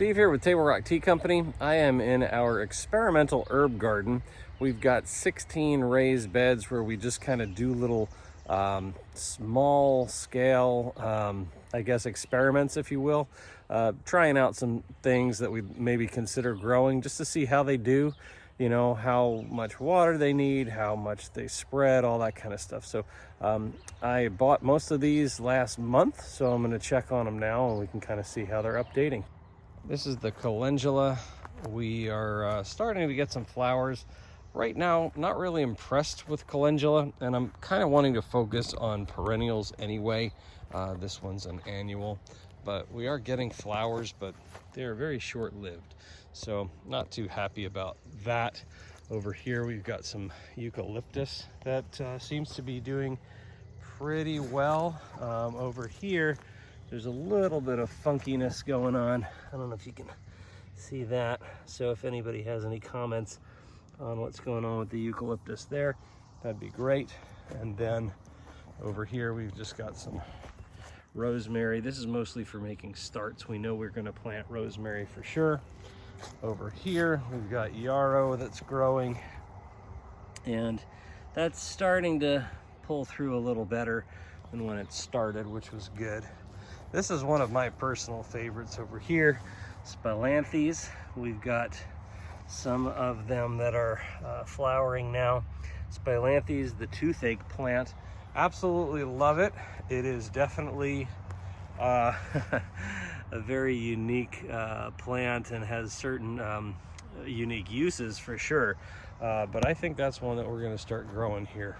Steve here with Table Rock Tea Company. I am in our experimental herb garden. We've got 16 raised beds where we just kind of do little small scale, I guess, experiments, if you will. Trying out some things that we maybe consider growing just to see how they do, you know, how much water they need, how much they spread, all that kind of stuff. So I bought most of these last month, so I'm going to check on them now and we can kind of see how they're updating. This is the calendula. We are starting to get some flowers. Right now, not really impressed with calendula, and I'm kind of wanting to focus on perennials anyway. This one's an annual, but we are getting flowers, but they're very short-lived. So not too happy about that. Over here, we've got some eucalyptus that seems to be doing pretty well. Over here, there's a little bit of funkiness going on. I don't know if you can see that. So if anybody has any comments on what's going on with the eucalyptus there, that'd be great. And then over here, we've just got some rosemary. This is mostly for making starts. We know we're going to plant rosemary for sure. Over here, we've got yarrow that's growing, and that's starting to pull through a little better than when it started, which was good. This is one of my personal favorites over here, Spilanthes. We've got some of them that are flowering now. Spilanthes, the toothache plant, absolutely love it. It is definitely a very unique plant and has certain unique uses for sure. But I think that's one that we're going to start growing here.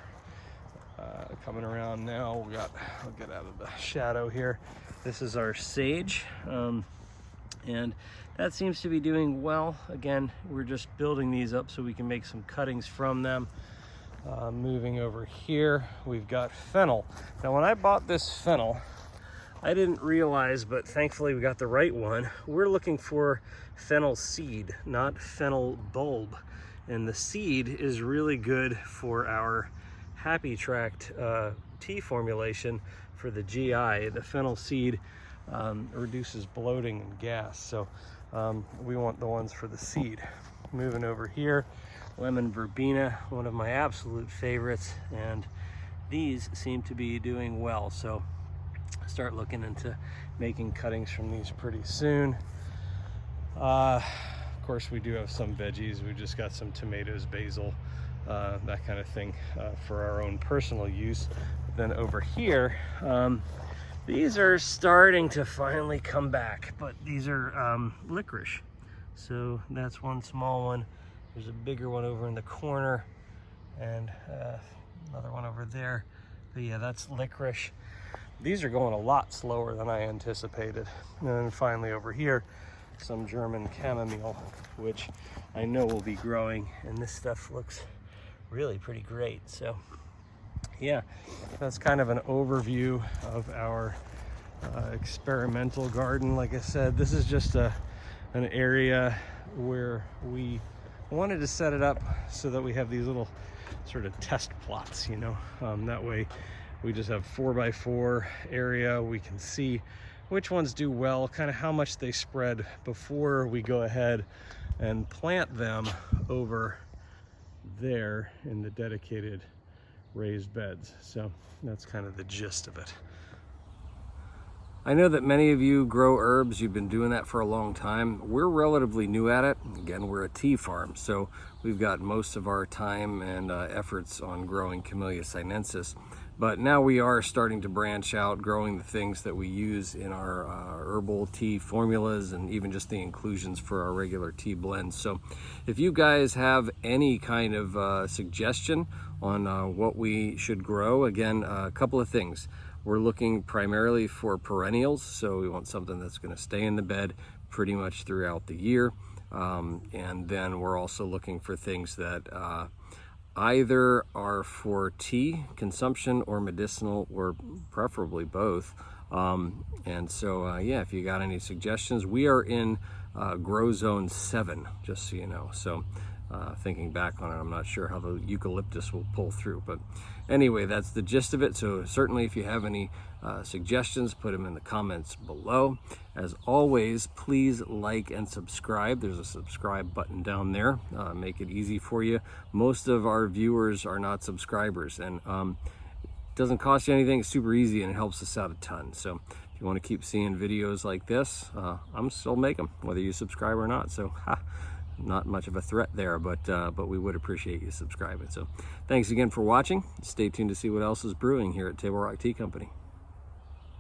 Coming around now, I'll get out of the shadow here. This is our sage, and that seems to be doing well. Again, we're just building these up so we can make some cuttings from them. Moving over here, we've got fennel. Now, when I bought this fennel, I didn't realize, but thankfully we got the right one. We're looking for fennel seed, not fennel bulb. And the seed is really good for our Happy Tract tea formulation for the GI. The fennel seed reduces bloating and gas, so we want the ones for the seed. Moving over here, lemon verbena, one of my absolute favorites, and these seem to be doing well, so start looking into making cuttings from these pretty soon. Of course, we do have some veggies. We just got some tomatoes, basil, that kind of thing for our own personal use. Then over here, these are starting to finally come back, but these are licorice. So that's one small one. There's a bigger one over in the corner, and another one over there. But yeah, that's licorice. These are going a lot slower than I anticipated. And then finally over here, some German chamomile, which I know will be growing, and this stuff looks really pretty great. So yeah, that's kind of an overview of our experimental garden. Like I said, this is just an area where we wanted to set it up so that we have these little sort of test plots, you know. That way we just have 4x4 area. We can see which ones do well, kind of how much they spread before we go ahead and plant them over there in the dedicated raised beds. So that's kind of the gist of it. I know that many of you grow herbs. You've been doing that for a long time. We're relatively new at it. Again, we're a tea farm, so we've got most of our time and efforts on growing Camellia sinensis. But now we are starting to branch out, growing the things that we use in our herbal tea formulas and even just the inclusions for our regular tea blends. So if you guys have any kind of suggestion on what we should grow, again, a couple of things. We're looking primarily for perennials, so we want something that's going to stay in the bed pretty much throughout the year. And then we're also looking for things that either are for tea consumption or medicinal, or preferably both. And so, yeah, if you got any suggestions, we are in Grow Zone 7, just so you know. So thinking back on it, I'm not sure how the eucalyptus will pull through, but anyway, that's the gist of it. So certainly if you have any suggestions, put them in the comments below. As always, please like and subscribe. There's a subscribe button down there. Make it easy for you. Most of our viewers are not subscribers, and it doesn't cost you anything. It's super easy and it helps us out a ton. So if you want to keep seeing videos like this, I'm still make them, whether you subscribe or not. So not much of a threat there, but we would appreciate you subscribing. So thanks again for watching. Stay tuned to see what else is brewing here at Table Rock Tea Company.